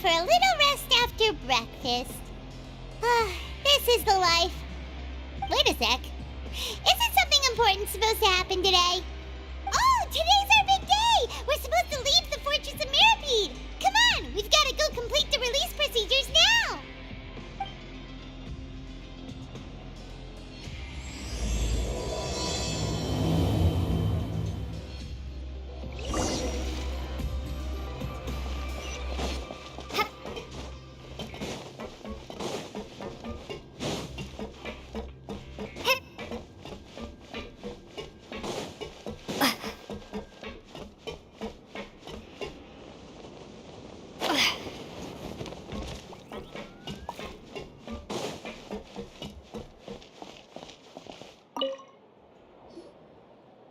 For a little rest after breakfast. This is the life. Wait a sec. Isn't something important supposed to happen today? Oh, today's our big day! We're supposed to leave the Fortress of Mirapede! Come on, we've got to go complete the release procedures now!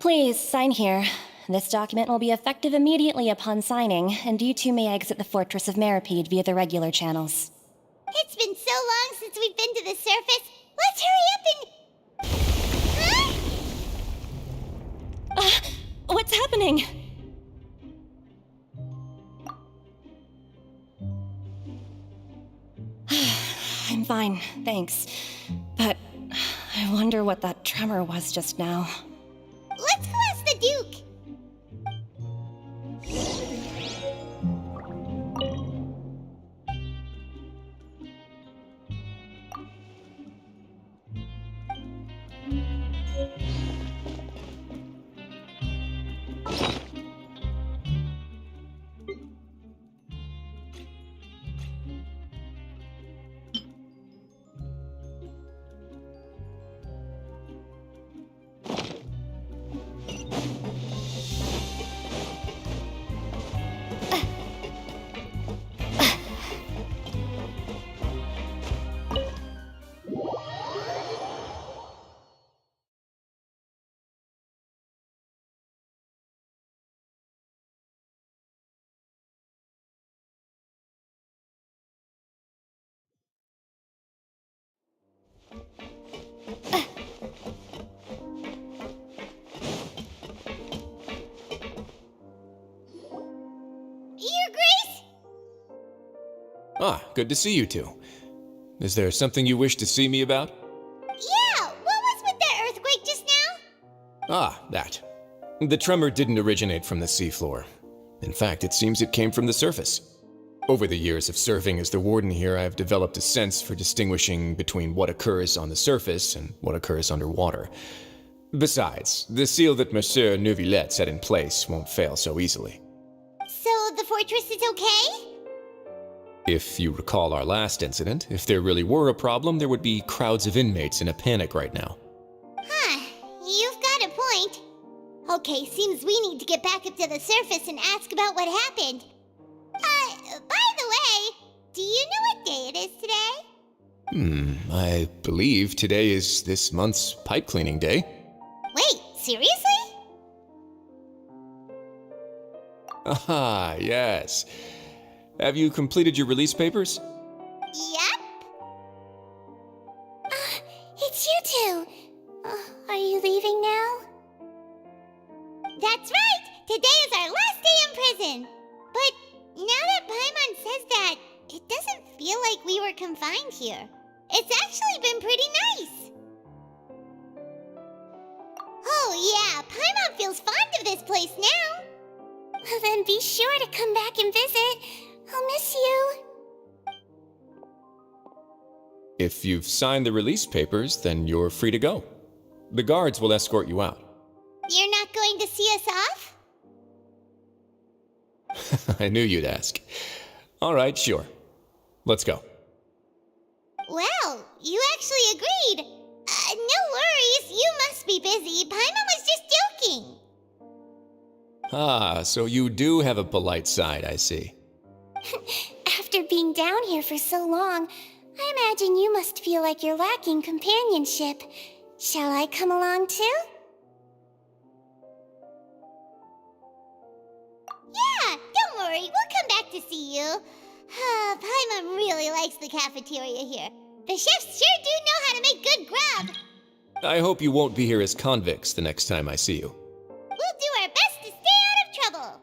Please, sign here. This document will be effective immediately upon signing, and you two may exit the Fortress of Mirapede via the regular channels. It's been so long since we've been to the surface. Let's hurry up and... What's happening? I'm fine, thanks. But I wonder what that tremor was just now. Let's go ask the Duke. Your Grace? Ah, good to see you two. Is there something you wish to see me about? Yeah, what was with that earthquake just now? Ah, that. The tremor didn't originate from the seafloor. In fact, it seems it came from the surface. Over the years of serving as the warden here, I have developed a sense for distinguishing between what occurs on the surface and what occurs underwater. Besides, the seal that Monsieur Neuvillette set in place won't fail so easily. So the fortress is okay? If you recall our last incident, if there really were a problem, there would be crowds of inmates in a panic right now. Huh, you've got a point. Okay, seems we need to get back up to the surface and ask about what happened. By the way, do you know what day it is today? I believe today is this month's pipe cleaning day. Wait, seriously? Ah, yes. Have you completed your release papers? Yep. It's you two. Are you leaving now? That's right! Today is our last day in prison! But now that Paimon says that, it doesn't feel like we were confined here. It's actually been pretty nice! Oh yeah, Paimon feels fond of this place now! Then be sure to come back and visit. I'll miss you. If you've signed the release papers, then you're free to go. The guards will escort you out. You're not going to see us off? I knew you'd ask. All right, sure. Let's go. Well, you actually agreed. No worries, you must be busy. Paimon was just joking. Ah, so you do have a polite side, I see. After being down here for so long, I imagine you must feel like you're lacking companionship. Shall I come along too? Yeah, don't worry, we'll come back to see you. Paimon really likes the cafeteria here. The chefs sure do know how to make good grub. I hope you won't be here as convicts the next time I see you. We'll do our best to stay out of trouble.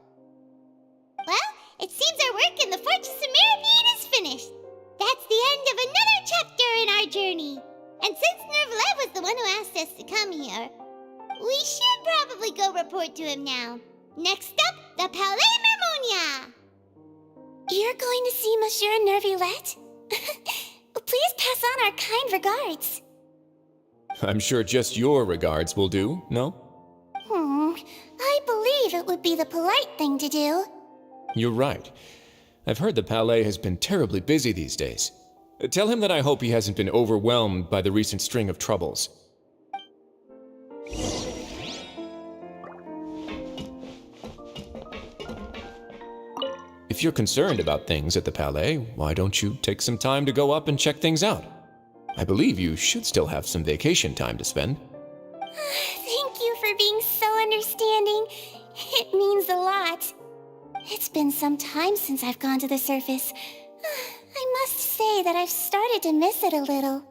Well, it seems our work in the Fortress of Meripede is finished. That's the end of another chapter in our journey. And since Nervalet was the one who asked us to come here, we should probably go report to him now. Next up, the Palais Mermonia. You're going to see Monsieur Nervalet? Please pass on our kind regards. I'm sure just your regards will do, no? I believe it would be the polite thing to do. You're right. I've heard the Palais has been terribly busy these days. Tell him that I hope he hasn't been overwhelmed by the recent string of troubles. If you're concerned about things at the Palais, why don't you take some time to go up and check things out? I believe you should still have some vacation time to spend. Thank you for being so understanding. It means a lot. It's been some time since I've gone to the surface. I must say that I've started to miss it a little.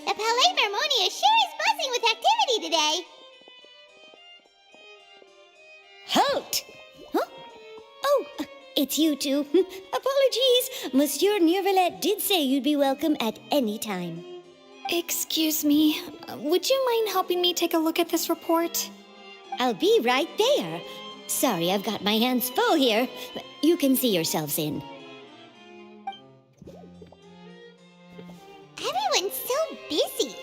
The Palais Mermonia sure is buzzing with activity today. Halt! Huh? Oh, it's you two. Apologies. Monsieur Nervalet did say you'd be welcome at any time. Excuse me, would you mind helping me take a look at this report? I'll be right there. Sorry, I've got my hands full here. You can see yourselves in. Everyone's so busy.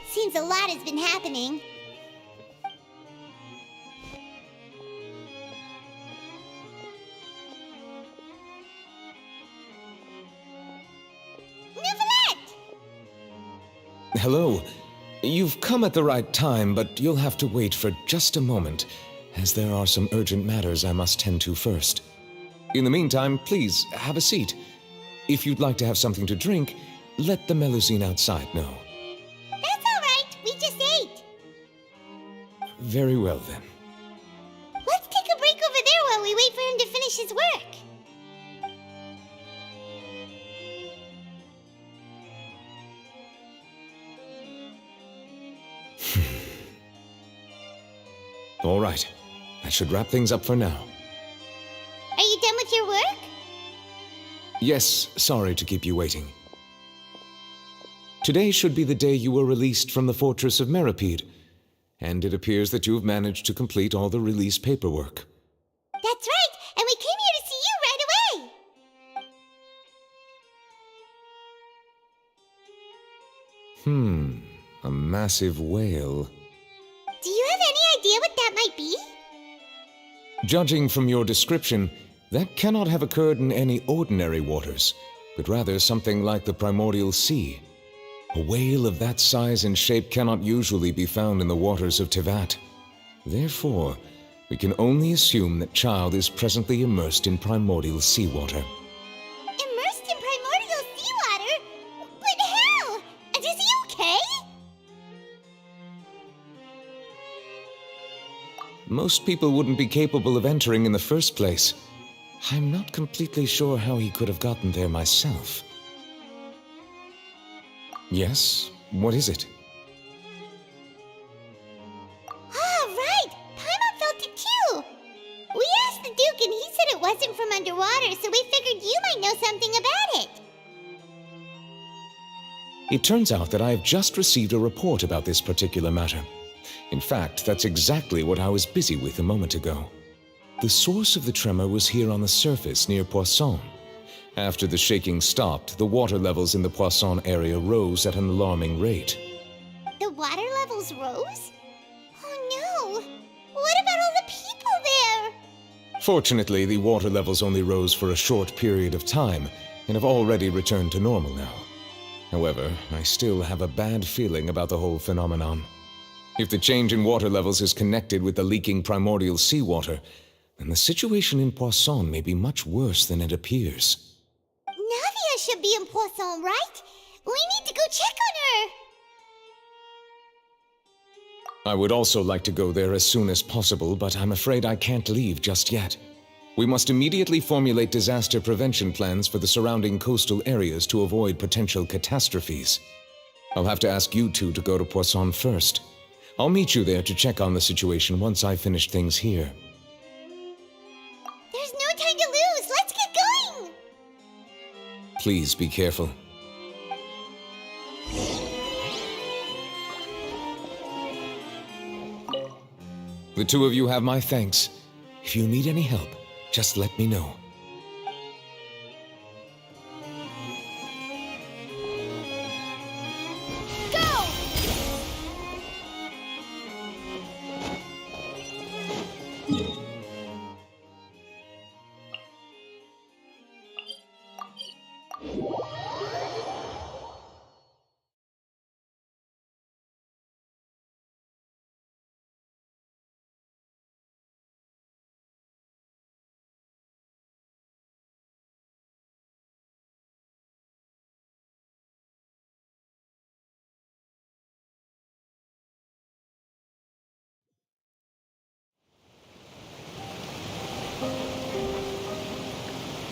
Seems a lot has been happening. Nervalet! Hello. You've come at the right time, but you'll have to wait for just a moment, as there are some urgent matters I must tend to first. In the meantime, please, have a seat. If you'd like to have something to drink, let the Melusine outside know. That's all right. We just ate. Very well, then. finish his work. All right. That should wrap things up for now. Are you done with your work? Yes, sorry to keep you waiting. Today should be the day you were released from the Fortress of Meripede, and it appears that you've managed to complete all the release paperwork. That's right, and we came here to see you right away. A massive whale. Do you have any idea what that might be? Judging from your description, that cannot have occurred in any ordinary waters, but rather something like the primordial sea. A whale of that size and shape cannot usually be found in the waters of Tevat. Therefore, we can only assume that Child is presently immersed in primordial seawater. Immersed in primordial seawater? But how? And is he okay? Most people wouldn't be capable of entering in the first place. I'm not completely sure how he could have gotten there myself. Yes? What is it? Ah, right! Paimon felt it too! We asked the Duke and he said it wasn't from underwater, so we figured you might know something about it. It turns out that I have just received a report about this particular matter. In fact, that's exactly what I was busy with a moment ago. The source of the tremor was here on the surface near Poisson. After the shaking stopped, the water levels in the Poisson area rose at an alarming rate. The water levels rose? Oh no! What about all the people there? Fortunately, the water levels only rose for a short period of time and have already returned to normal now. However, I still have a bad feeling about the whole phenomenon. If the change in water levels is connected with the leaking primordial seawater, then the situation in Poisson may be much worse than it appears. Navia should be in Poisson, right? We need to go check on her! I would also like to go there as soon as possible, but I'm afraid I can't leave just yet. We must immediately formulate disaster prevention plans for the surrounding coastal areas to avoid potential catastrophes. I'll have to ask you two to go to Poisson first. I'll meet you there to check on the situation once I finish things here. There's no time to lose! Let's get going! Please be careful. The two of you have my thanks. If you need any help, just let me know.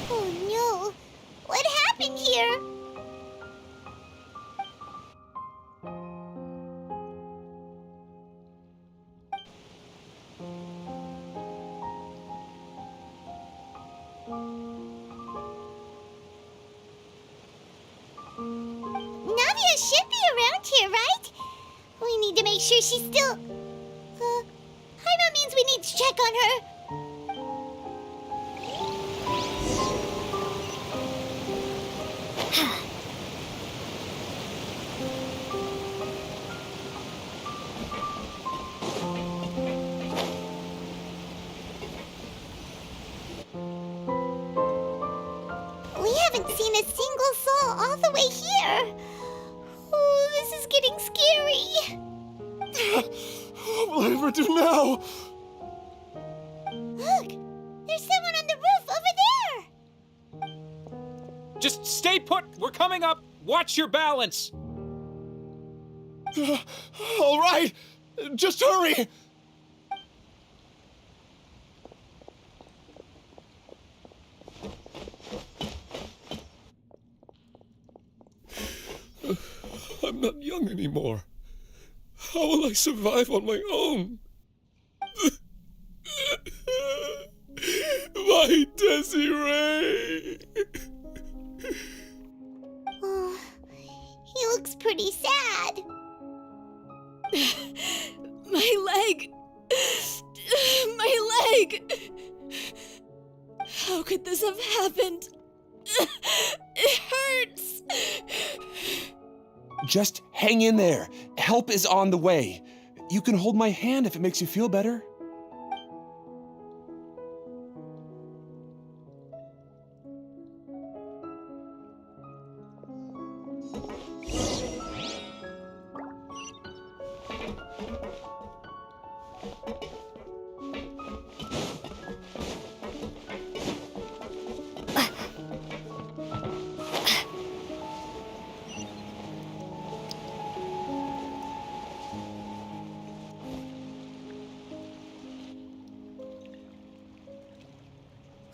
Oh no! What happened here? Navia should be around here, right? We need to make sure she's still... Paimon means we need to check on her. We haven't seen a single soul all the way here. Oh, this is getting scary. What will I ever do now? Look, there's someone on the roof over there. Just stay put! We're coming up! Watch your balance! All right, just hurry! I'm not young anymore. How will I survive on my own? My Desiree! Oh, he looks pretty sad. My leg! My leg! How could this have happened? It hurts! Just hang in there. Help is on the way. You can hold my hand if it makes you feel better.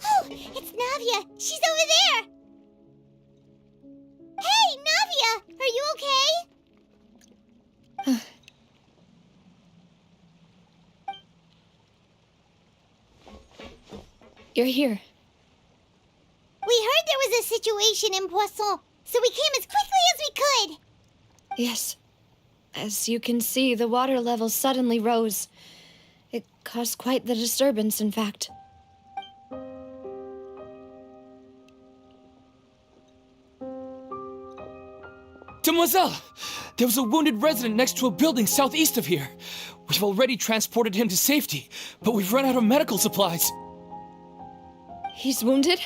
Oh, it's Navia. She's over there. Hey, Navia, are you okay? You're here. We heard there was a situation in Poisson, so we came as quickly as we could. Yes. As you can see, the water level suddenly rose. It caused quite the disturbance, in fact. Demoiselle! There was a wounded resident next to a building southeast of here. We've already transported him to safety, but we've run out of medical supplies. He's wounded?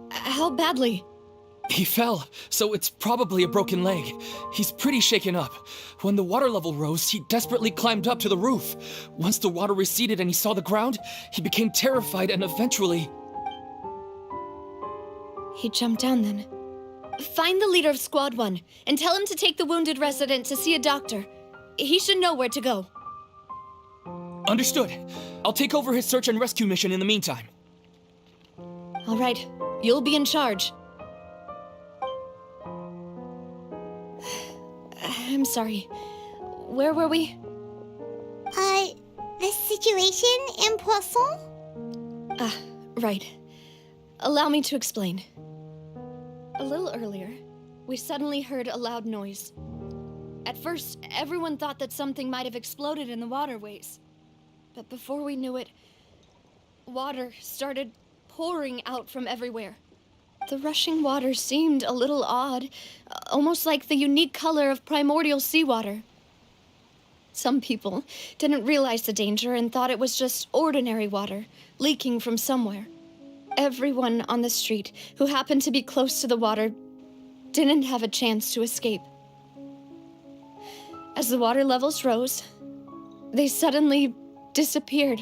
How badly? He fell, so it's probably a broken leg. He's pretty shaken up. When the water level rose, he desperately climbed up to the roof. Once the water receded and he saw the ground, he became terrified and eventually... He jumped down then. Find the leader of Squad 1 and tell him to take the wounded resident to see a doctor. He should know where to go. Understood. I'll take over his search and rescue mission in the meantime. All right, you'll be in charge. I'm sorry. Where were we? The situation in Poisson? Right. Allow me to explain. A little earlier, we suddenly heard a loud noise. At first, everyone thought that something might have exploded in the waterways. But before we knew it, water started pouring out from everywhere. The rushing water seemed a little odd, almost like the unique color of primordial seawater. Some people didn't realize the danger and thought it was just ordinary water leaking from somewhere. Everyone on the street who happened to be close to the water didn't have a chance to escape. As the water levels rose, they suddenly disappeared.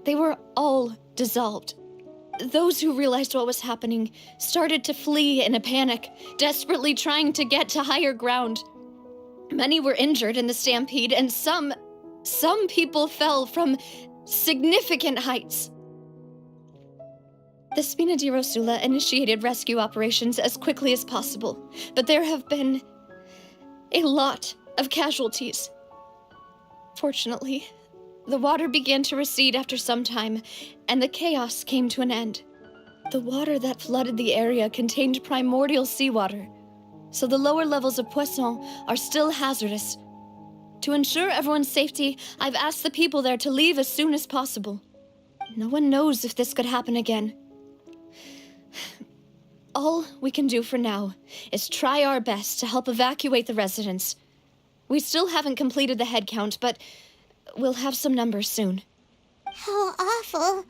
They were all dissolved. Those who realized what was happening started to flee in a panic, desperately trying to get to higher ground. Many were injured in the stampede, and some people fell from significant heights. The Spina di Rosula initiated rescue operations as quickly as possible, but there have been a lot of casualties. Fortunately, the water began to recede after some time, and the chaos came to an end. The water that flooded the area contained primordial seawater, so the lower levels of Poisson are still hazardous. To ensure everyone's safety, I've asked the people there to leave as soon as possible. No one knows if this could happen again. All we can do for now is try our best to help evacuate the residents. We still haven't completed the head count, but we'll have some numbers soon. How awful.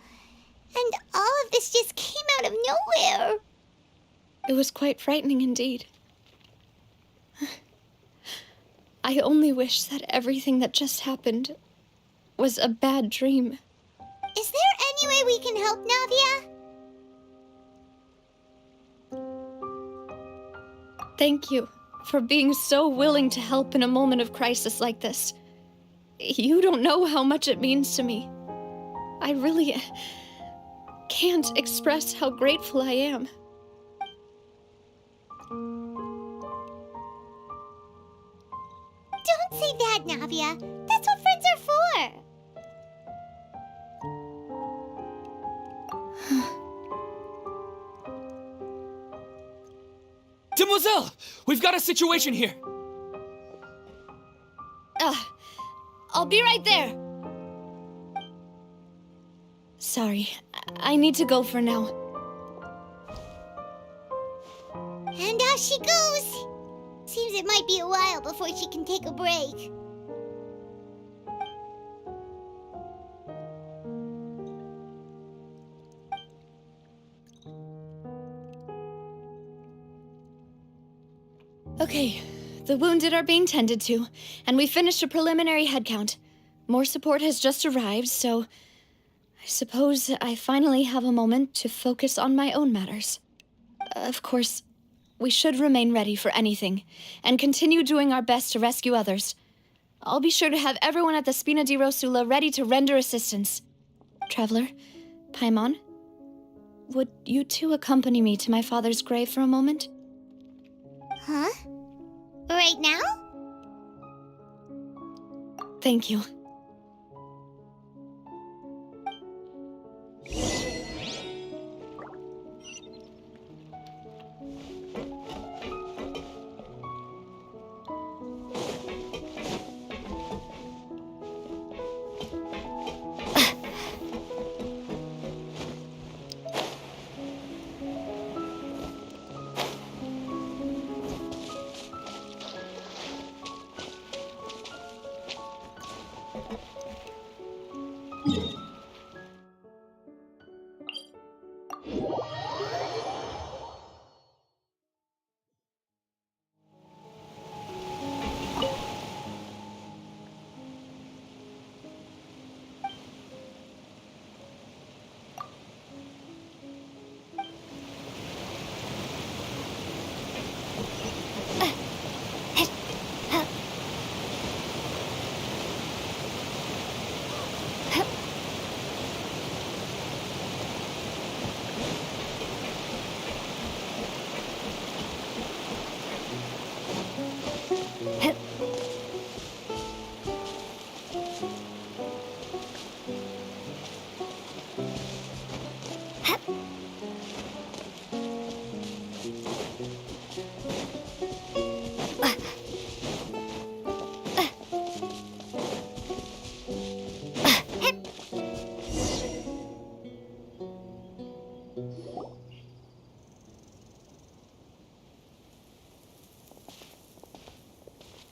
And all of this just came out of nowhere. It was quite frightening indeed. I only wish that everything that just happened was a bad dream. Is there any way we can help, Navia? Thank you for being so willing to help in a moment of crisis like this. You don't know how much it means to me. I really can't express how grateful I am. Don't say that, Navia. That's what friends are for. Demoiselle! We've got a situation here! I'll be right there. Sorry, I need to go for now. And off she goes. Seems it might be a while before she can take a break. Okay, the wounded are being tended to, and we finished a preliminary head count. More support has just arrived, so I suppose I finally have a moment to focus on my own matters. Of course, we should remain ready for anything, and continue doing our best to rescue others. I'll be sure to have everyone at the Spina di Rosula ready to render assistance. Traveler, Paimon, would you two accompany me to my father's grave for a moment? Huh? Right now? Thank you.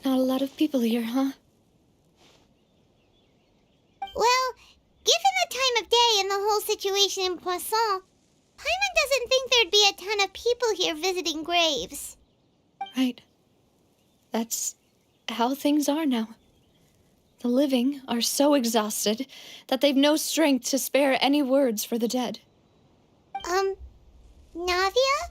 Not a lot of people here, huh? Well, given the time of day and the whole situation in Poisson, Paimon doesn't think there'd be a ton of people here visiting graves. Right. That's how things are now. The living are so exhausted that they've no strength to spare any words for the dead. Navia?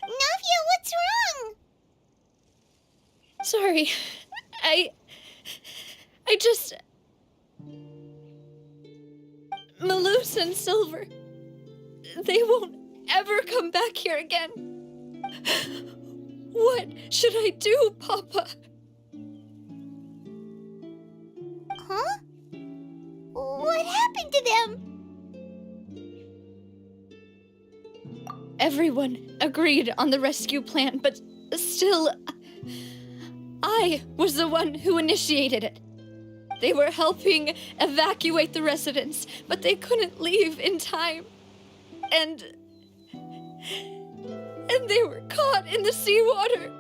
Navia, what's wrong? Sorry. I just... Malus and Silver. They won't ever come back here again. What should I do, Papa? Huh? What happened to them? Everyone agreed on the rescue plan, but still, I was the one who initiated it. They were helping evacuate the residents, but they couldn't leave in time. And they were caught in the seawater.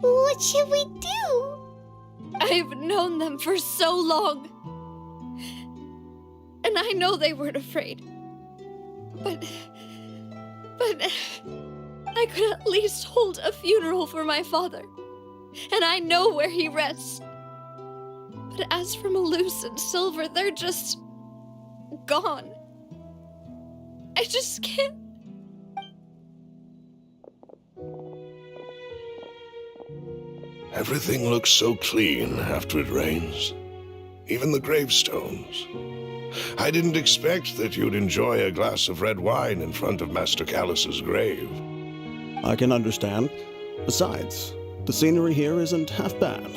What should we do? I've known them for so long. And I know they weren't afraid. But I could at least hold a funeral for my father. And I know where he rests. But as for Malus and Silver, they're just gone. I just can't. Everything looks so clean after it rains. Even the gravestones. I didn't expect that you'd enjoy a glass of red wine in front of Master Callus's grave. I can understand. Besides, the scenery here isn't half bad.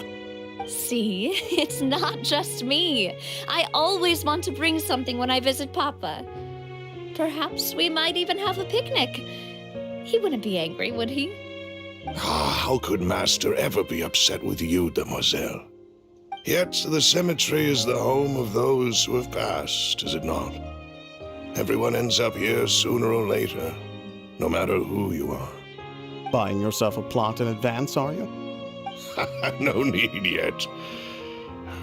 See, it's not just me. I always want to bring something when I visit Papa. Perhaps we might even have a picnic. He wouldn't be angry, would he? How could Master ever be upset with you, demoiselle? Yet the cemetery is the home of those who have passed, is it not? Everyone ends up here sooner or later, no matter who you are. Buying yourself a plot in advance, are you? No need yet.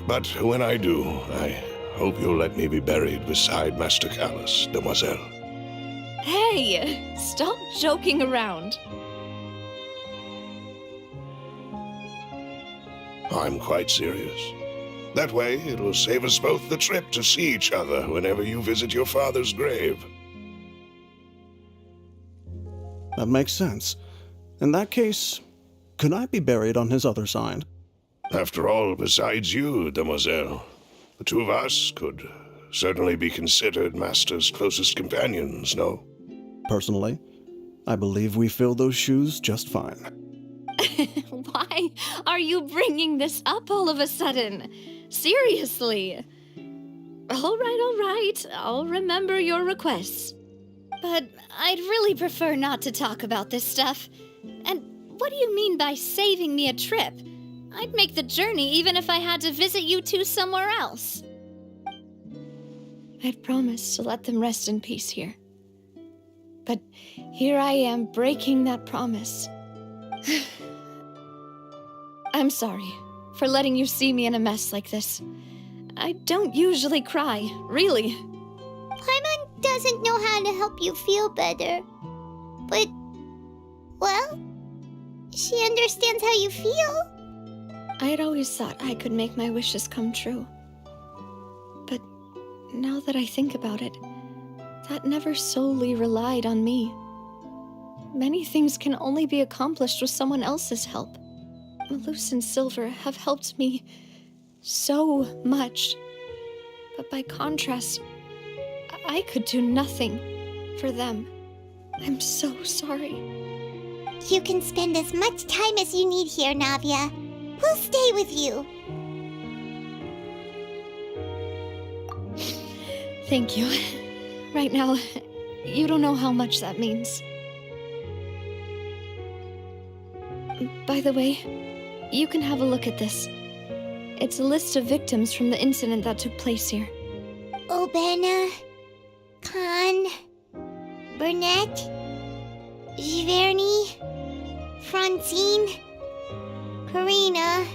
But when I do, I hope you'll let me be buried beside Master Callus, demoiselle. Hey, stop joking around. I'm quite serious. That way, it will save us both the trip to see each other whenever you visit your father's grave. That makes sense. In that case, could I be buried on his other side? After all, besides you, demoiselle, the two of us could certainly be considered Master's closest companions, no? Personally, I believe we fill those shoes just fine. Why are you bringing this up all of a sudden? Seriously. All right. I'll remember your requests. But I'd really prefer not to talk about this stuff. And what do you mean by saving me a trip? I'd make the journey even if I had to visit you two somewhere else. I'd promised to let them rest in peace here. But here I am breaking that promise. I'm sorry for letting you see me in a mess like this. I don't usually cry, really. Paimon doesn't know how to help you feel better. But, well, she understands how you feel. I had always thought I could make my wishes come true. But now that I think about it, that never solely relied on me. Many things can only be accomplished with someone else's help. Malus and Silver have helped me so much. But by contrast, I could do nothing for them. I'm so sorry. You can spend as much time as you need here, Navia. We'll stay with you. Thank you. Right now, you don't know how much that means. By the way, you can have a look at this. It's a list of victims from the incident that took place here. Obena, Khan, Burnett, Giverny, Francine, Karina,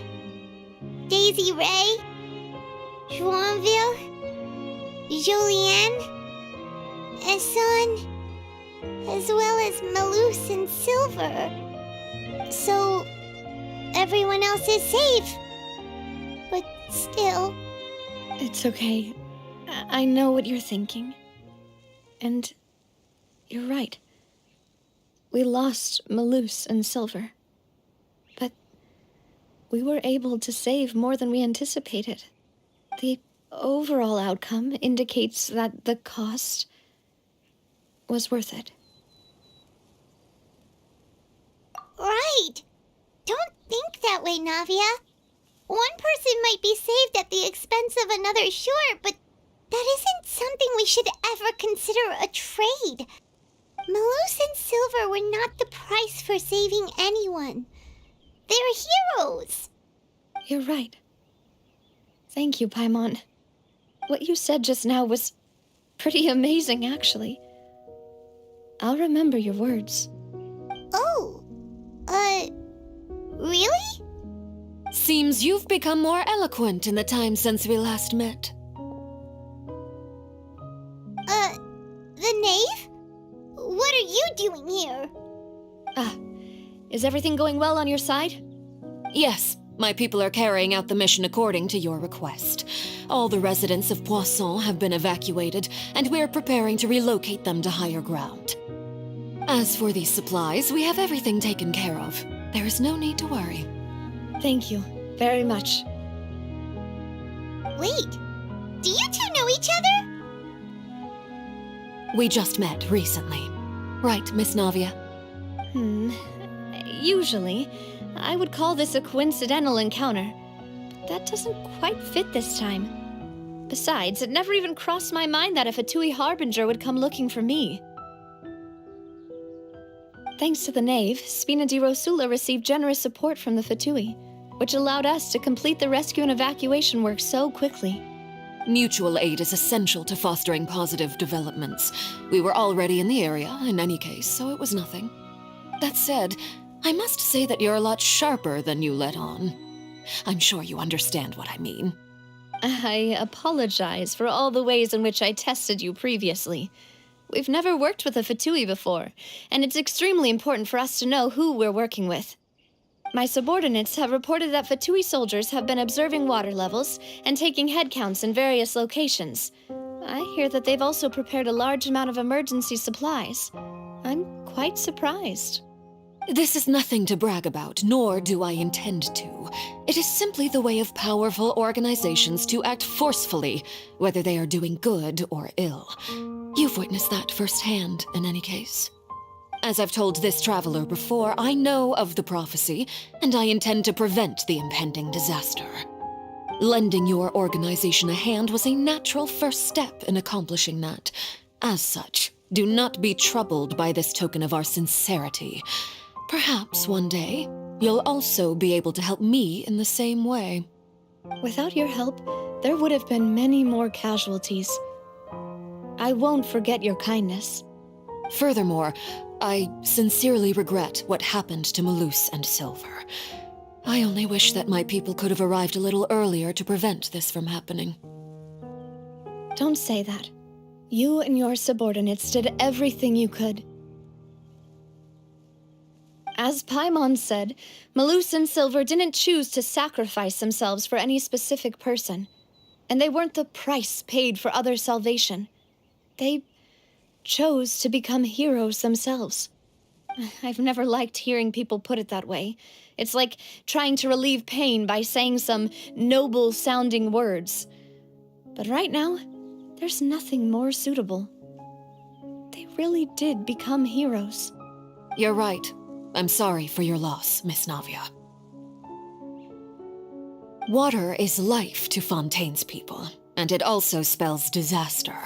Daisy Ray, Joinville, Julianne, Esson, as well as Malus and Silver. So, everyone else is safe. But still... It's okay. I know what you're thinking. And you're right. We lost Malus and Silver. But we were able to save more than we anticipated. The overall outcome indicates that the cost was worth it. Right! Don't think that way, Navia. One person might be saved at the expense of another, sure, but that isn't something we should ever consider a trade. Malus and Silver were not the price for saving anyone. They're heroes. You're right. Thank you, Paimon. What you said just now was pretty amazing, actually. I'll remember your words. Oh, really? Seems you've become more eloquent in the time since we last met. The knave? What are you doing here? Is everything going well on your side? Yes, my people are carrying out the mission according to your request. All the residents of Poisson have been evacuated, and we're preparing to relocate them to higher ground. As for these supplies, we have everything taken care of. There is no need to worry. Thank you very much. Wait, do you two know each other? We just met recently. Right, Miss Navia? Usually, I would call this a coincidental encounter. But that doesn't quite fit this time. Besides, it never even crossed my mind that a Fatui Harbinger would come looking for me. Thanks to the Knave, Spina di Rosula received generous support from the Fatui, which allowed us to complete the rescue and evacuation work so quickly. Mutual aid is essential to fostering positive developments. We were already in the area, in any case, so it was nothing. That said, I must say that you're a lot sharper than you let on. I'm sure you understand what I mean. I apologize for all the ways in which I tested you previously. We've never worked with a Fatui before, and it's extremely important for us to know who we're working with. My subordinates have reported that Fatui soldiers have been observing water levels and taking head counts in various locations. I hear that they've also prepared a large amount of emergency supplies. I'm quite surprised. This is nothing to brag about, nor do I intend to. It is simply the way of powerful organizations to act forcefully, whether they are doing good or ill. You've witnessed that firsthand, in any case. As I've told this traveler before, I know of the prophecy, and I intend to prevent the impending disaster. Lending your organization a hand was a natural first step in accomplishing that. As such, do not be troubled by this token of our sincerity. Perhaps one day, you'll also be able to help me in the same way. Without your help, there would have been many more casualties. I won't forget your kindness. Furthermore, I sincerely regret what happened to Malus and Silver. I only wish that my people could have arrived a little earlier to prevent this from happening. Don't say that. You and your subordinates did everything you could. As Paimon said, Malus and Silver didn't choose to sacrifice themselves for any specific person, and they weren't the price paid for other salvation. They chose to become heroes themselves. I've never liked hearing people put it that way. It's like trying to relieve pain by saying some noble-sounding words. But right now, there's nothing more suitable. They really did become heroes. You're right. I'm sorry for your loss, Miss Navia. Water is life to Fontaine's people, and it also spells disaster.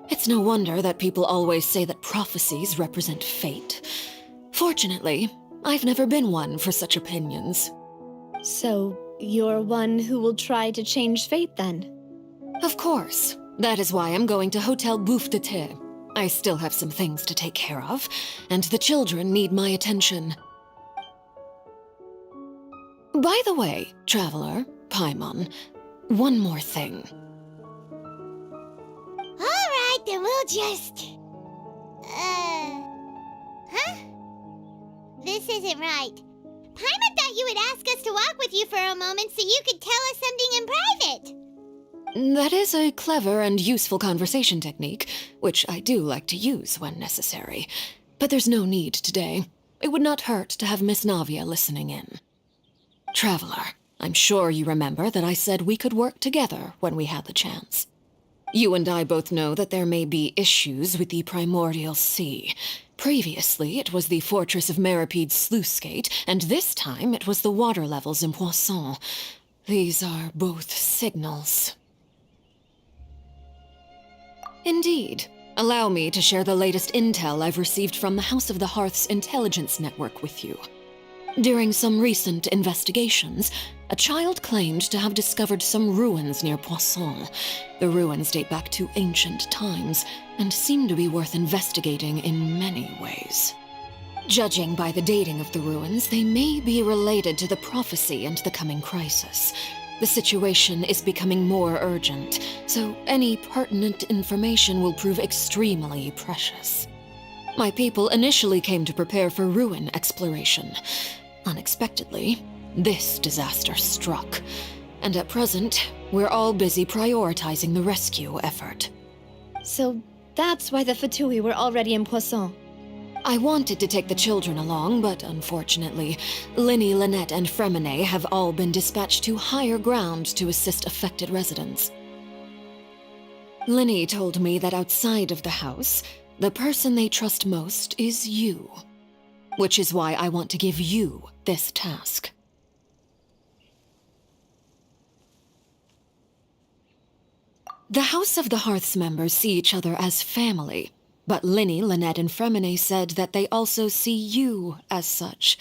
It's no wonder that people always say that prophecies represent fate. Fortunately, I've never been one for such opinions. So, you're one who will try to change fate, then? Of course. That is why I'm going to Hotel Bouffe de Thé. I still have some things to take care of, and the children need my attention. By the way, Traveler, Paimon, one more thing. Alright, then we'll just... Huh? This isn't right. Paimon thought you would ask us to walk with you for a moment so you could tell us something in private. That is a clever and useful conversation technique, which I do like to use when necessary. But there's no need today. It would not hurt to have Miss Navia listening in. Traveler, I'm sure you remember that I said we could work together when we had the chance. You and I both know that there may be issues with the Primordial Sea. Previously, it was the Fortress of Maripede's sluice gate, and this time it was the water levels in Poisson. These are both signals. Indeed. Allow me to share the latest intel I've received from the House of the Hearth's intelligence network with you. During some recent investigations, a child claimed to have discovered some ruins near Poisson. The ruins date back to ancient times, and seem to be worth investigating in many ways. Judging by the dating of the ruins, they may be related to the prophecy and the coming crisis. The situation is becoming more urgent, so any pertinent information will prove extremely precious. My people initially came to prepare for ruin exploration. Unexpectedly, this disaster struck, and at present, we're all busy prioritizing the rescue effort. So that's why the Fatui were already in Poisson. I wanted to take the children along, but unfortunately, Linny, Lynette, and Fremine have all been dispatched to higher ground to assist affected residents. Linny told me that outside of the house, the person they trust most is you. Which is why I want to give you this task. The House of the Hearth's members see each other as family, but Linny, Lynette, and Fremine said that they also see you as such,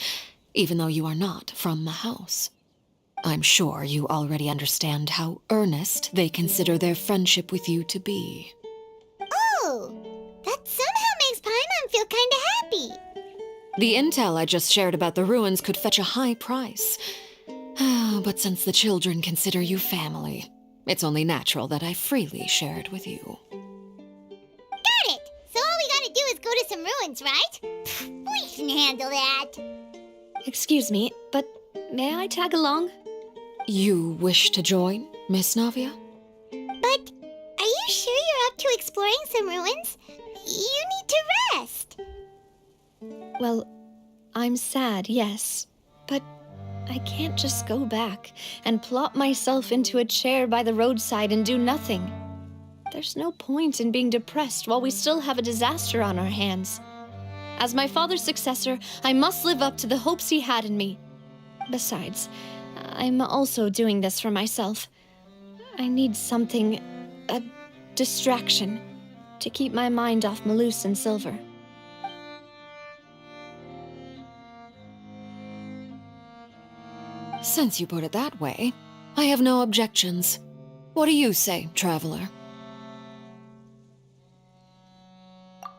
even though you are not from the house. I'm sure you already understand how earnest they consider their friendship with you to be. Oh, that somehow makes Paimon feel kinda happy. The intel I just shared about the ruins could fetch a high price. But since the children consider you family, it's only natural that I freely share it with you. Got it! So all we gotta do is go to some ruins, right? Pfft, we can handle that. Excuse me, but may I tag along? You wish to join, Miss Navia? But are you sure you're up to exploring some ruins? You need to rest. Well, I'm sad, yes. But I can't just go back and plop myself into a chair by the roadside and do nothing. There's no point in being depressed while we still have a disaster on our hands. As my father's successor, I must live up to the hopes he had in me. Besides, I'm also doing this for myself. I need something, a distraction, to keep my mind off Malus and Silver. Since you put it that way, I have no objections. What do you say, traveler?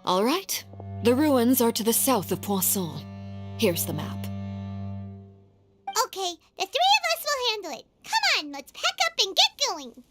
All right. The ruins are to the south of Poisson. Here's the map. Okay, the three of us will handle it. Come on, let's pack up and get going.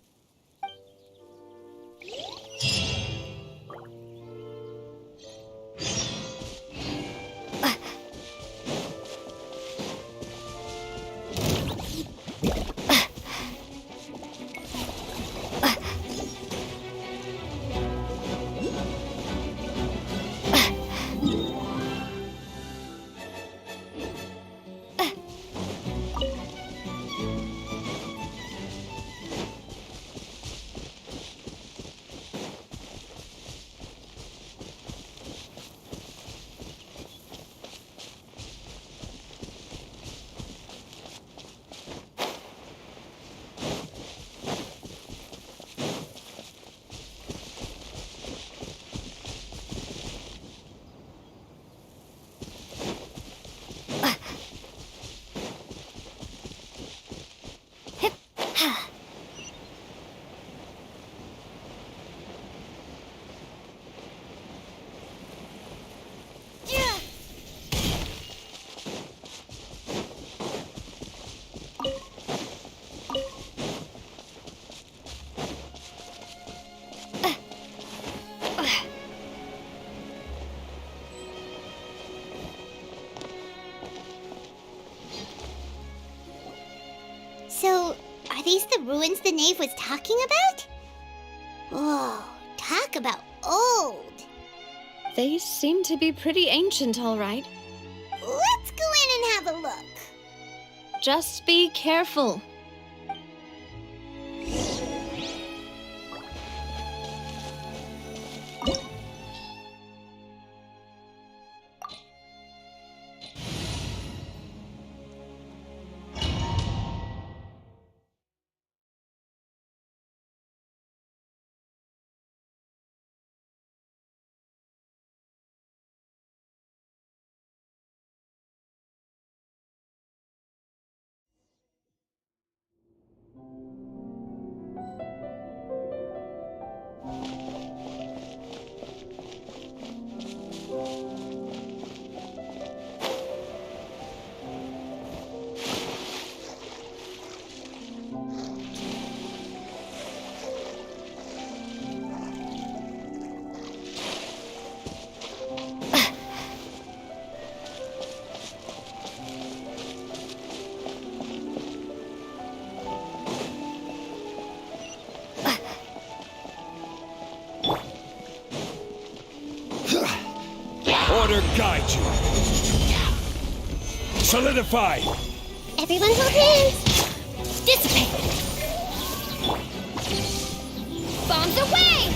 So, are these the ruins the knave was talking about? Whoa, talk about old. They seem to be pretty ancient, all right. Let's go in and have a look. Just be careful. guide you. Solidify! Everyone hold hands. Dissipate! Bombs away!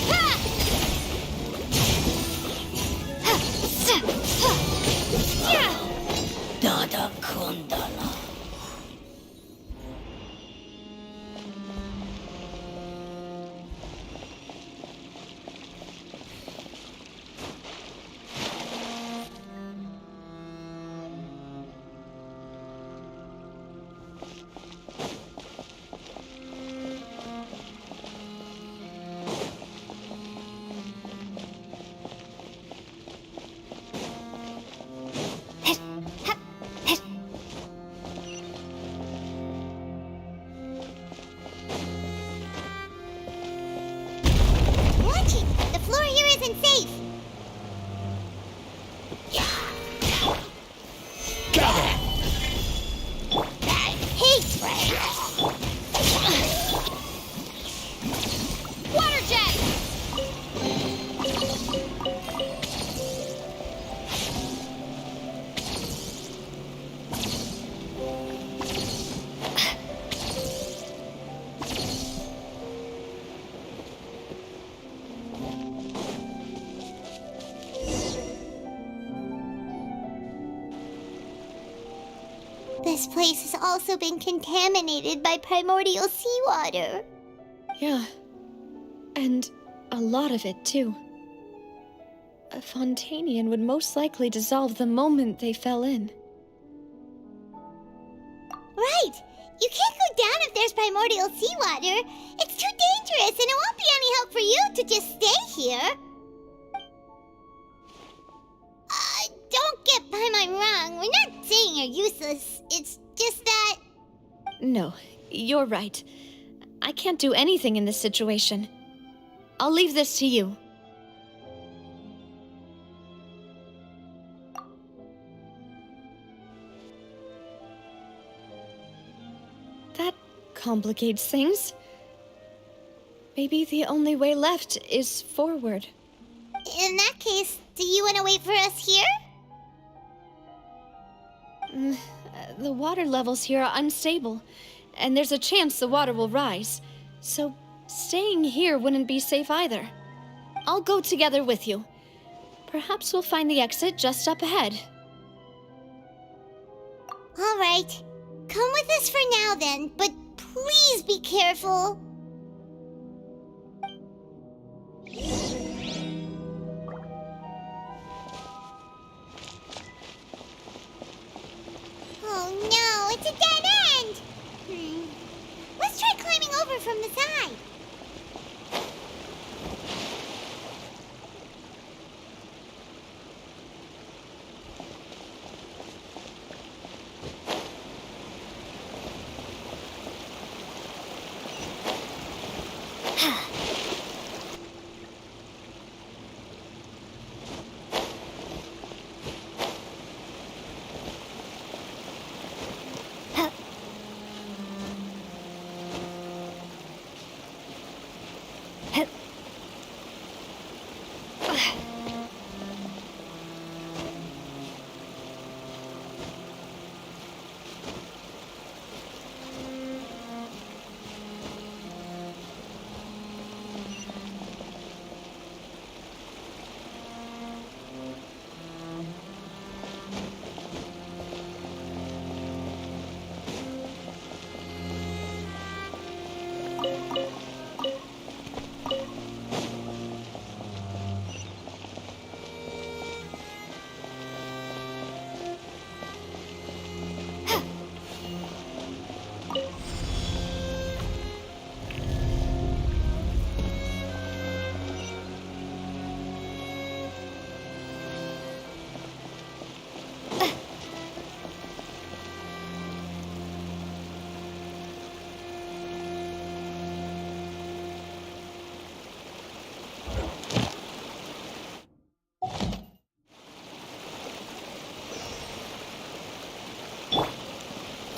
Ha! Yeah! Dada Kundala. Watch it. The floor here isn't safe. Gather! Hey, Water jet! this place has also been contaminated by primordial seawater. Yeah. And a lot of it, too. A Fontanian would most likely dissolve the moment they fell in. Right! You can't go down if there's primordial seawater. It's too dangerous, and it won't be any help for you to just stay here. Don't get by my wrong. We're not saying you're useless. It's just that... No, you're right. I can't do anything in this situation. I'll leave this to you. That complicates things. Maybe the only way left is forward. In that case, do you want to wait for us here? The water levels here are unstable, and there's a chance the water will rise. So staying here wouldn't be safe either. I'll go together with you. Perhaps we'll find the exit just up ahead. All right. Come with us for now then, but please be careful. Oh no, it's a dead end! Let's try climbing over from the side.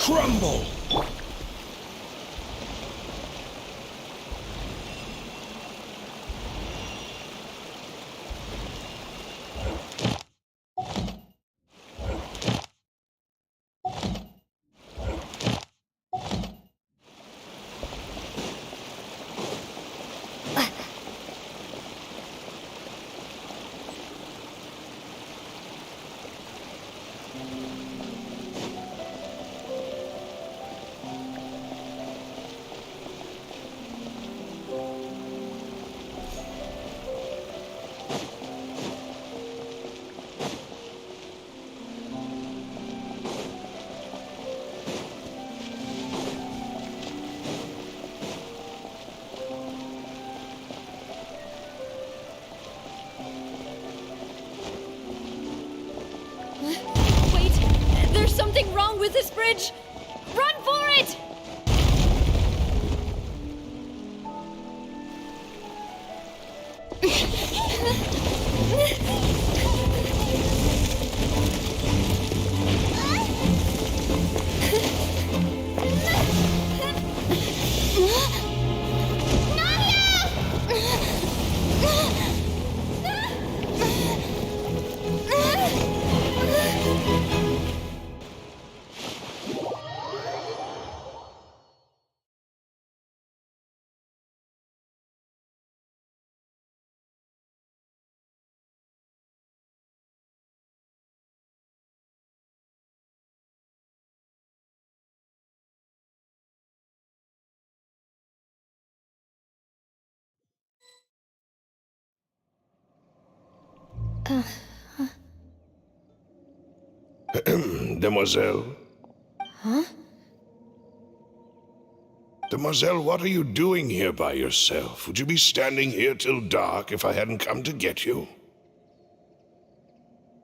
Crumble! wrong with this bridge? Run for it! Demoiselle? Huh? Demoiselle, what are you doing here by yourself? Would you be standing here till dark if I hadn't come to get you?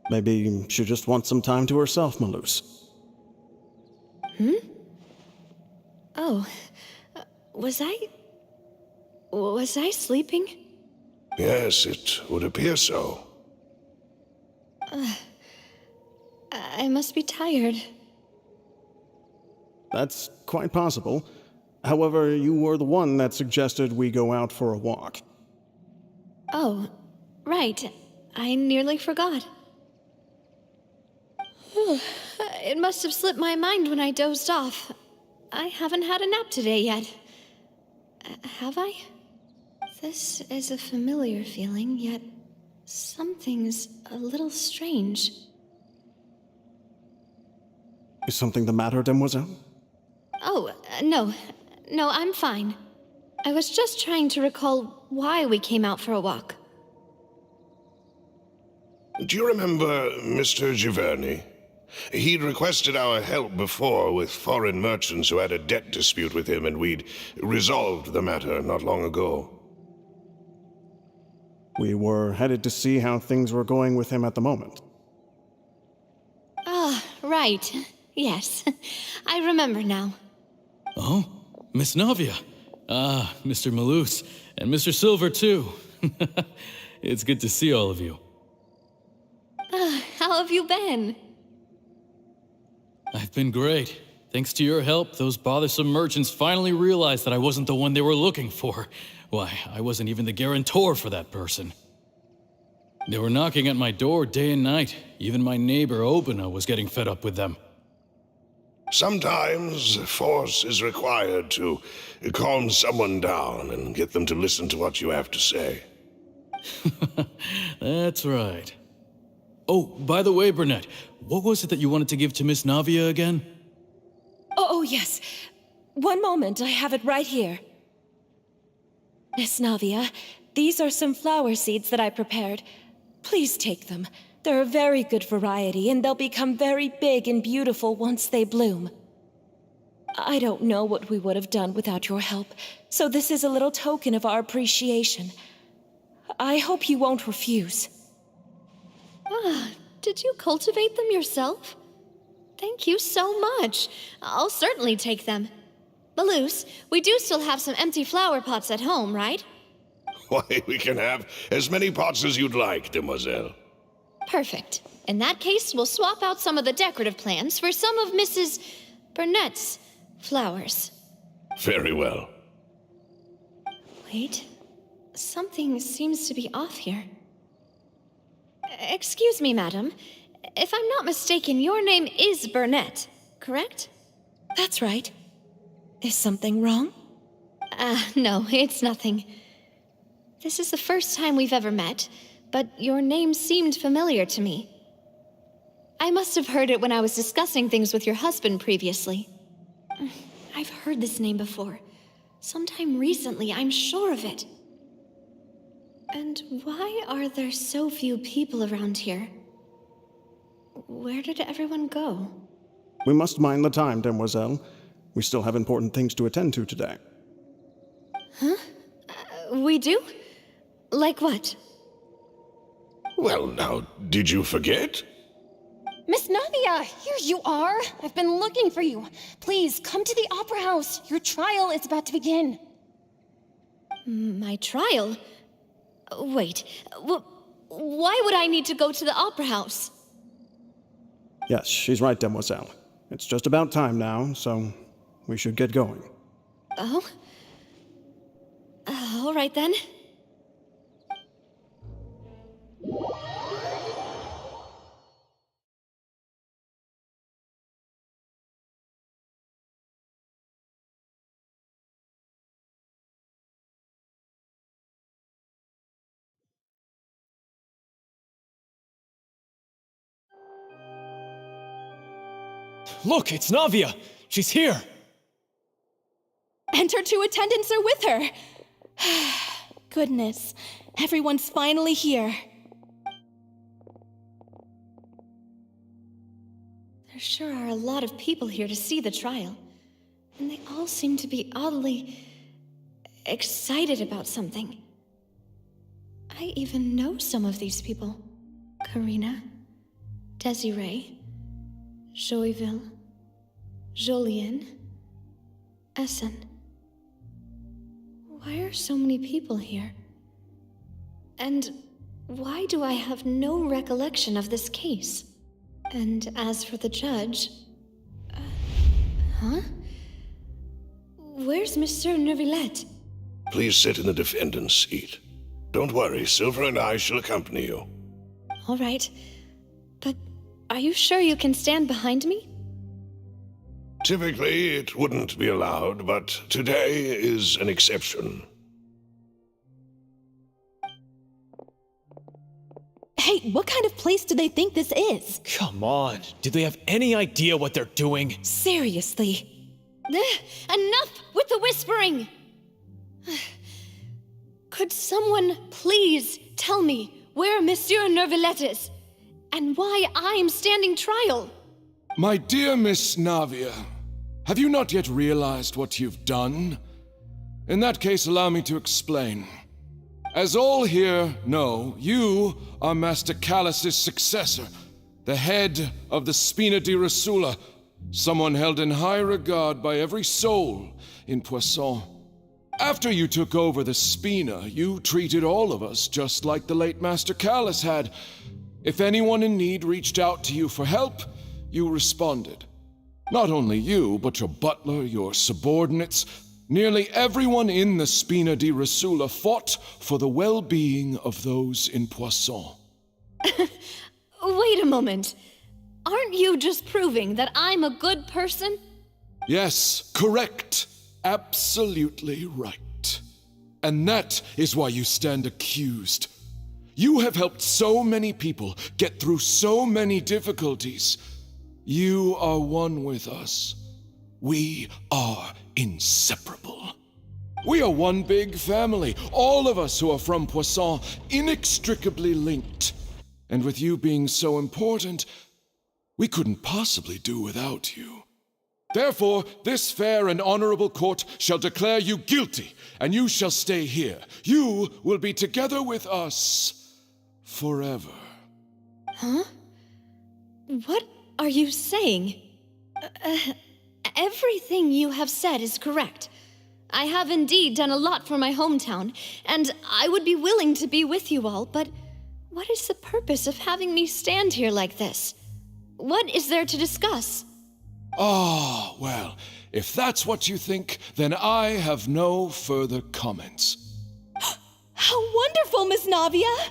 Maybe she just wants some time to herself, Malus. Oh, was I sleeping? Yes, it would appear so. I must be tired. That's quite possible. However, you were the one that suggested we go out for a walk. Oh, right. I nearly forgot. It must have slipped my mind when I dozed off. I haven't had a nap today yet. Have I? This is a familiar feeling, yet something's a little strange. Is something the matter, Demoiselle? Oh, no. No, I'm fine. I was just trying to recall why we came out for a walk. Do you remember Mr. Giverny? He'd requested our help before with foreign merchants who had a debt dispute with him, and we'd resolved the matter not long ago. We were headed to see how things were going with him at the moment. Ah, right. Yes. I remember now. Oh, Miss Navia. Ah, Mr. Malus. And Mr. Silver, too. It's good to see all of you. How have you been? I've been great. Thanks to your help, those bothersome merchants finally realized that I wasn't the one they were looking for. Why, I wasn't even the guarantor for that person. They were knocking at my door day and night. Even my neighbor, Obina, was getting fed up with them. Sometimes force is required to calm someone down and get them to listen to what you have to say. That's right. Oh, by the way, Burnett, what was it that you wanted to give to Miss Navia again? Oh, yes. One moment, I have it right here. Miss Navia, these are some flower seeds that I prepared. Please take them. They're a very good variety, and they'll become very big and beautiful once they bloom. I don't know what we would have done without your help, so this is a little token of our appreciation. I hope you won't refuse. Ah, did you cultivate them yourself? Thank you so much. I'll certainly take them. Malus, we do still have some empty flower pots at home, right? Why, we can have as many pots as you'd like, Demoiselle. Perfect. In that case, we'll swap out some of the decorative plants for some of Mrs. Burnett's flowers. Very well. Wait. Something seems to be off here. Excuse me, madam. If I'm not mistaken, your name is Burnett, correct? That's right. Is something wrong? No, it's nothing. This is the first time we've ever met, but your name seemed familiar to me. I must have heard it when I was discussing things with your husband previously. I've heard this name before. Sometime recently, I'm sure of it. And why are there so few people around here? Where did everyone go? We must mind the time, Demoiselle. We still have important things to attend to today. Huh? We do? Like what? Well, now, did you forget? Miss Navia, here you are. I've been looking for you. Please, come to the Opera House. Your trial is about to begin. My trial? Wait, why would I need to go to the Opera House? Yes, she's right, Demoiselle. It's just about time now, so we should get going. Oh? All right then. Look, it's Navia! She's here! And her 2 attendants are with her. Goodness, everyone's finally here. There sure are a lot of people here to see the trial. And they all seem to be oddly excited about something. I even know some of these people. Karina, Desiree, Joyville, Jolien, Essen. Why are so many people here? And why do I have no recollection of this case? And as for the judge... huh? Where's Monsieur Neuvillette? Please sit in the defendant's seat. Don't worry, Silver and I shall accompany you. All right. But are you sure you can stand behind me? Typically, it wouldn't be allowed, but today is an exception. Hey, what kind of place do they think this is? Come on, do they have any idea what they're doing? Seriously. Enough with the whispering! Could someone please tell me where Monsieur Neuvillette is? And why I'm standing trial? My dear Miss Navia, have you not yet realized what you've done? In that case, allow me to explain. As all here know, you are Master Callus's successor, the head of the Spina di Rosula, someone held in high regard by every soul in Poisson. After you took over the Spina, you treated all of us just like the late Master Callus had. If anyone in need reached out to you for help, you responded. Not only you, but your butler, your subordinates, nearly everyone in the Spina di Rosula fought for the well-being of those in Poisson. Wait a moment. Aren't you just proving that I'm a good person? Yes, correct. Absolutely right. And that is why you stand accused. You have helped so many people get through so many difficulties. You are one with us. We are inseparable. We are one big family, all of us who are from Poisson, inextricably linked. And with you being so important, we couldn't possibly do without you. Therefore, this fair and honorable court shall declare you guilty, and you shall stay here. You will be together with us forever. Huh? What are you saying? Everything you have said is correct. I have indeed done a lot for my hometown, and I would be willing to be with you all, but what is the purpose of having me stand here like this? What is there to discuss? Ah, well, if that's what you think, then I have no further comments. How wonderful, Miss Navia!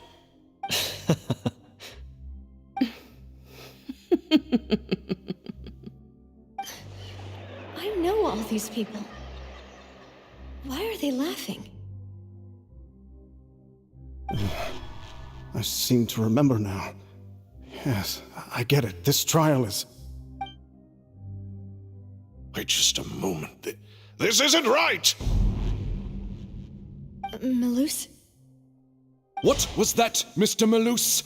I know all these people. Why are they laughing? I seem to remember now. Yes, I get it. This trial is... Wait just a moment. This isn't right! Malus? What was that, Mr. Malus?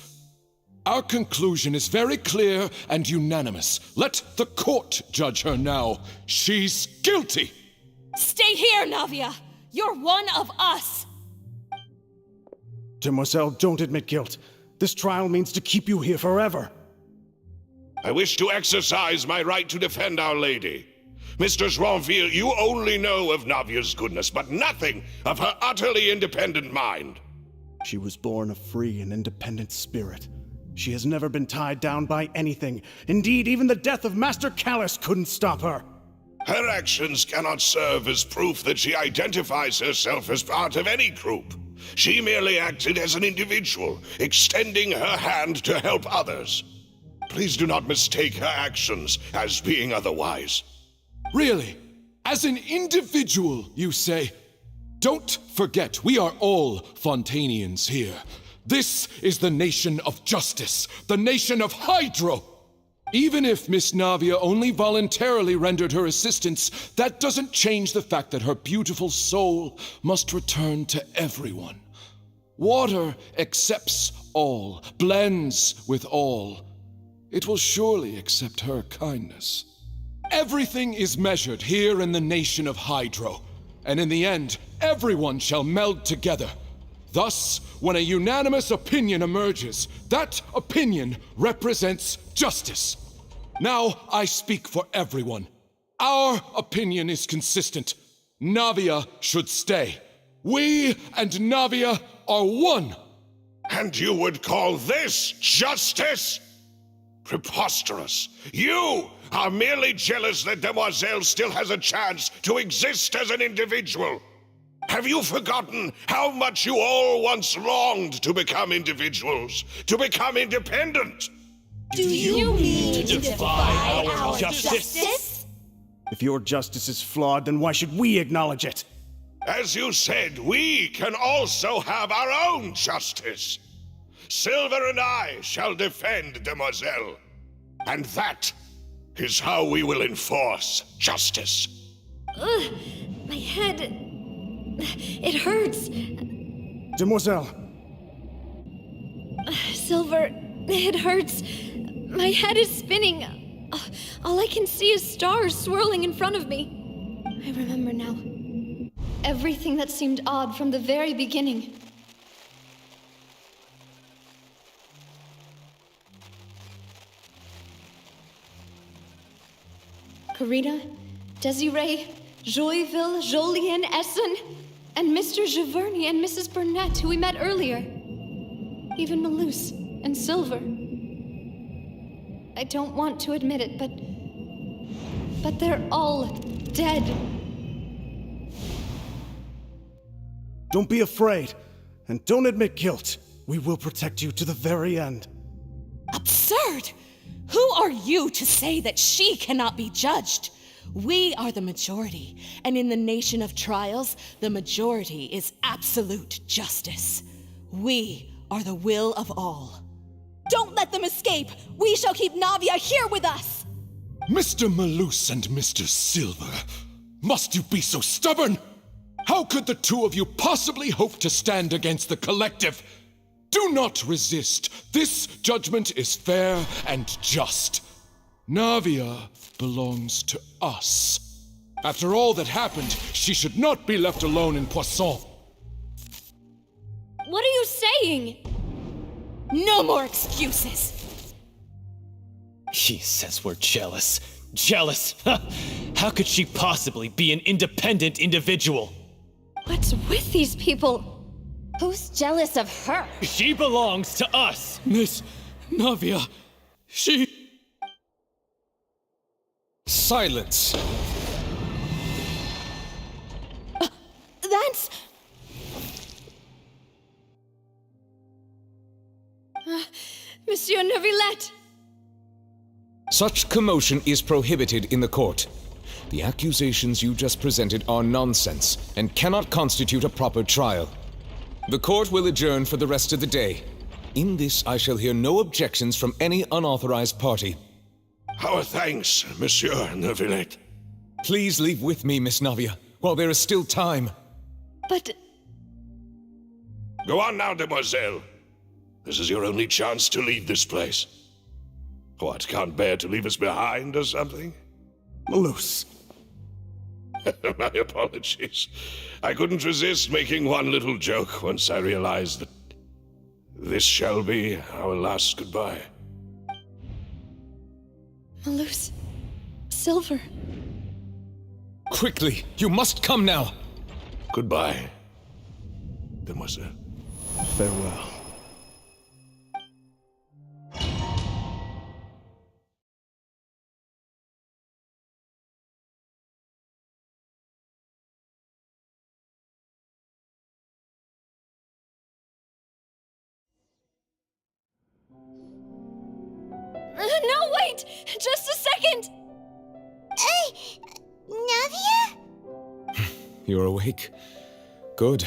Our conclusion is very clear and unanimous. Let the court judge her now. She's guilty! Stay here, Navia! You're one of us! Demoiselle, don't admit guilt. This trial means to keep you here forever. I wish to exercise my right to defend Our Lady. Mr. Joinville, you only know of Navia's goodness, but nothing of her utterly independent mind. She was born a free and independent spirit. She has never been tied down by anything. Indeed, even the death of Master Callus couldn't stop her. Her actions cannot serve as proof that she identifies herself as part of any group. She merely acted as an individual, extending her hand to help others. Please do not mistake her actions as being otherwise. Really? As an individual, you say? Don't forget, we are all Fontanians here. This is the nation of justice, the nation of Hydro. Even if Miss Navia only voluntarily rendered her assistance, that doesn't change the fact that her beautiful soul must return to everyone. Water accepts all, blends with all. It will surely accept her kindness. Everything is measured here in the nation of Hydro, and in the end, everyone shall meld together. Thus, when a unanimous opinion emerges, that opinion represents justice. Now I speak for everyone. Our opinion is consistent. Navia should stay. We and Navia are one. And you would call this justice? Preposterous. You are merely jealous that Demoiselle still has a chance to exist as an individual. Have you forgotten how much you all once longed to become individuals, to become independent? Do you mean to defy our justice? If your justice is flawed, then why should we acknowledge it? As you said, we can also have our own justice. Silver and I shall defend Demoiselle. And that is how we will enforce justice. My head... It hurts. Demoiselle. Silver, it hurts. My head is spinning. All I can see is stars swirling in front of me. I remember now. Everything that seemed odd from the very beginning. Karina, Desiree, Joyville, Jolien, Essen, and Mr. Giverny and Mrs. Burnett, who we met earlier. Even Malus and Silver. I don't want to admit it, but they're all dead. Don't be afraid, and don't admit guilt. We will protect you to the very end. Absurd! Who are you to say that she cannot be judged? We are the majority, and in the nation of trials, the majority is absolute justice. We are the will of all. Don't let them escape! We shall keep Navia here with us! Mr. Malus and Mr. Silver, must you be so stubborn? How could the two of you possibly hope to stand against the collective? Do not resist. This judgment is fair and just. Navia belongs to us. After all that happened, she should not be left alone in Poisson. What are you saying? No more excuses! She says we're jealous. Jealous? How could she possibly be an independent individual? What's with these people? Who's jealous of her? She belongs to us! Miss Navia, she... Silence! That's... Monsieur Neuvillette! Such commotion is prohibited in the court. The accusations you just presented are nonsense and cannot constitute a proper trial. The court will adjourn for the rest of the day. In this, I shall hear no objections from any unauthorized party. Our thanks, Monsieur Neuvillette. Please leave with me, Miss Navia, while there is still time. But... Go on now, Demoiselle. This is your only chance to leave this place. What, can't bear to leave us behind or something? Malus. My apologies. I couldn't resist making one little joke once I realized that this shall be our last goodbye. Malus. Silver. Quickly! You must come now! Goodbye, demoiselle. Farewell. No, wait! Just a second! Hey, Navia? You're awake. Good.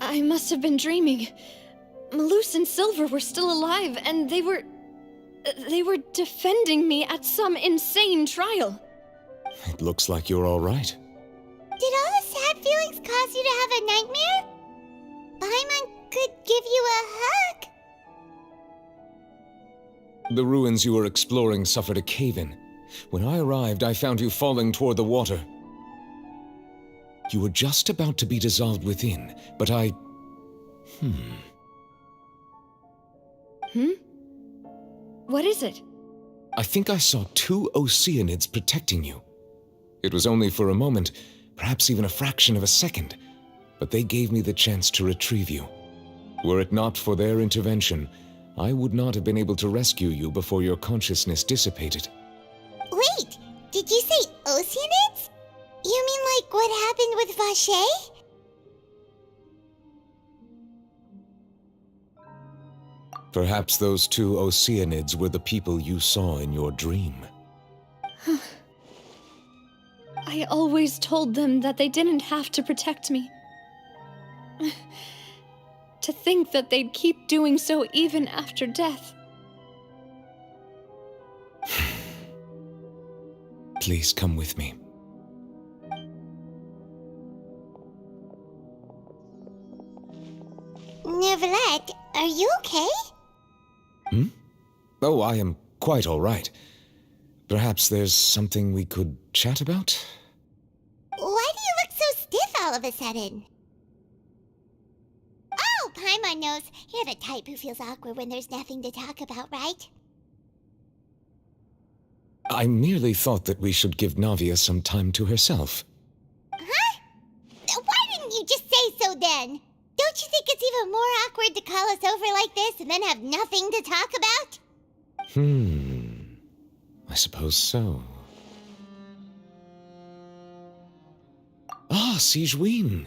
I must have been dreaming. Malus and Silver were still alive, and they were defending me at some insane trial. It looks like you're all right. Did all the sad feelings cause you to have a nightmare? Paimon could give you a hug. The ruins you were exploring suffered a cave-in. When I arrived, I found you falling toward the water. You were just about to be dissolved within, but I... What is it? I think I saw 2 Oceanids protecting you. It was only for a moment, perhaps even a fraction of a second, but they gave me the chance to retrieve you. Were it not for their intervention, I would not have been able to rescue you before your consciousness dissipated. Wait, did you say Oceanids? You mean like what happened with Vache? Perhaps those 2 Oceanids were the people you saw in your dream. I always told them that they didn't have to protect me. To think that they'd keep doing so even after death. Please come with me. Neverlet, are you okay? Oh, I am quite all right. Perhaps there's something we could chat about? Why do you look so stiff all of a sudden? Oh, Paimon knows. You're the type who feels awkward when there's nothing to talk about, right? I merely thought that we should give Navia some time to herself. Huh? Why didn't you just say so then? Don't you think it's even more awkward to call us over like this and then have nothing to talk about? I suppose so. Ah, Sigewinne.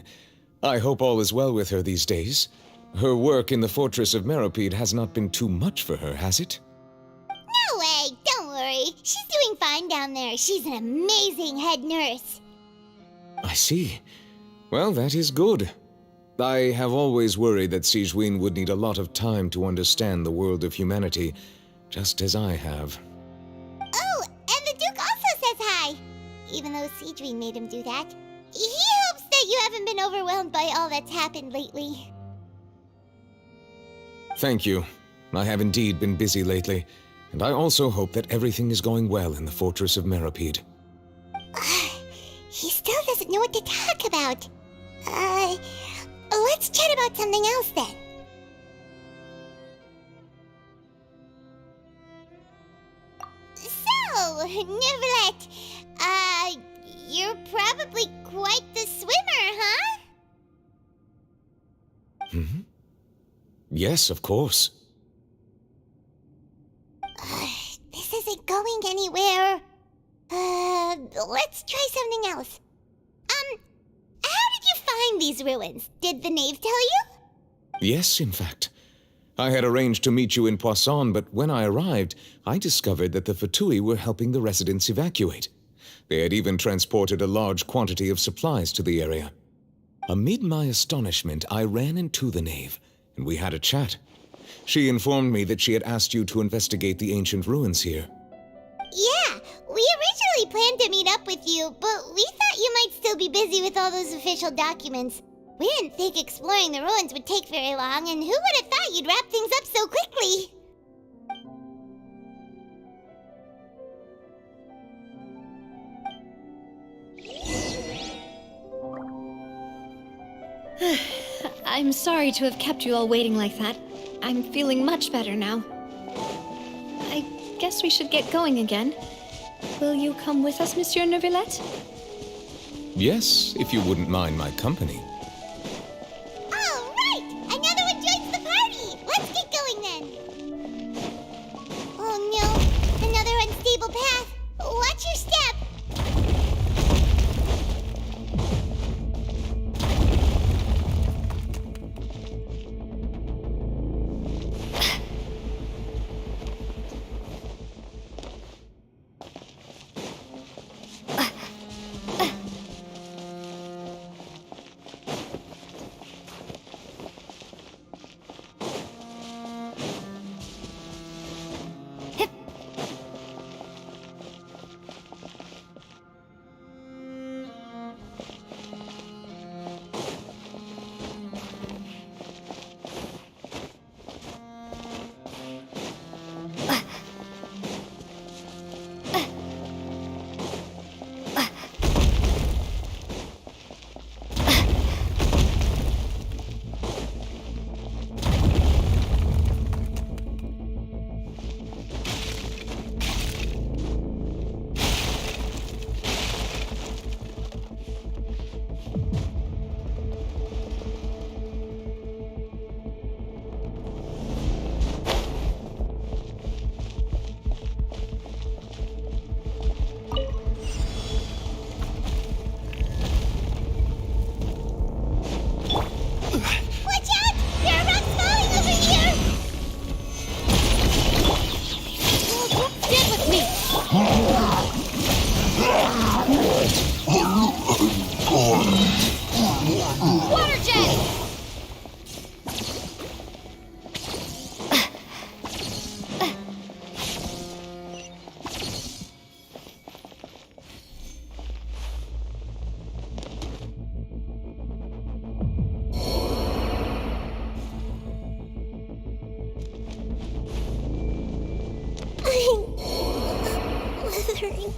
I hope all is well with her these days. Her work in the fortress of Meropide has not been too much for her, has it? No way, don't worry. She's doing fine down there. She's an amazing head nurse. I see. Well, that is good. I have always worried that Sigewinne would need a lot of time to understand the world of humanity, just as I have. Oh, and the Duke also says hi. Even though Sigewinne made him do that. He hopes that you haven't been overwhelmed by all that's happened lately. Thank you. I have indeed been busy lately, and I also hope that everything is going well in the fortress of Meropide. He still doesn't know what to talk about. Let's chat about something else then. So, Neverlet, you're probably quite the swimmer, huh? Yes, of course. This isn't going anywhere. Let's try something else. How did you find these ruins? Did the knave tell you? Yes, in fact. I had arranged to meet you in Poisson, but when I arrived, I discovered that the Fatui were helping the residents evacuate. They had even transported a large quantity of supplies to the area. Amid my astonishment, I ran into the knave, and we had a chat. She informed me that she had asked you to investigate the ancient ruins here. Yeah, we originally planned to meet up with you, but we thought you might still be busy with all those official documents. We didn't think exploring the ruins would take very long, and who would have thought you'd wrap things up so quickly? I'm sorry to have kept you all waiting like that. I'm feeling much better now. I guess we should get going again. Will you come with us, Monsieur Neuvillette? Yes, if you wouldn't mind my company. All right! Another one joins the party! Let's get going then! Oh no, another unstable path. Watch your step! Water jet! Withering.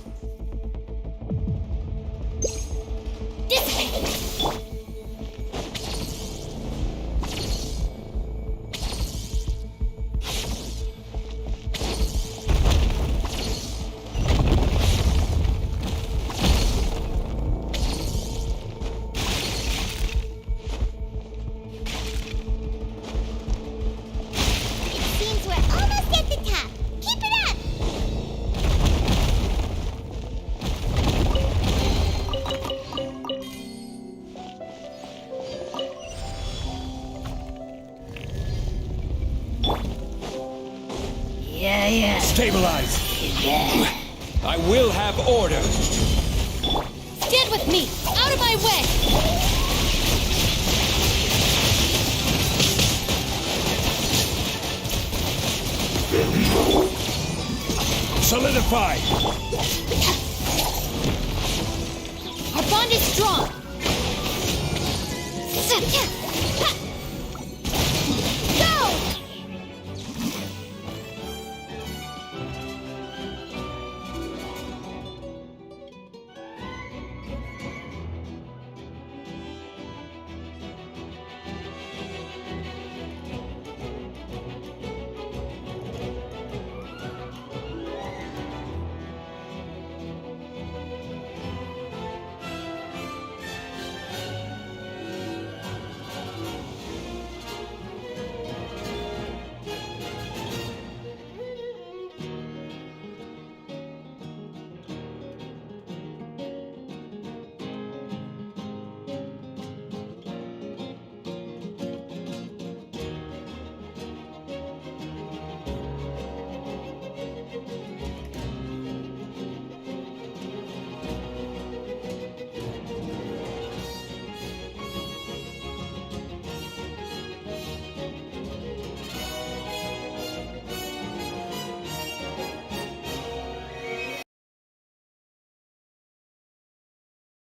Seems we're almost at the top. Keep it up! Yeah. Stabilize! I will have order! Stand with me! Out of my way! Solidify! Our bond is strong! Ha!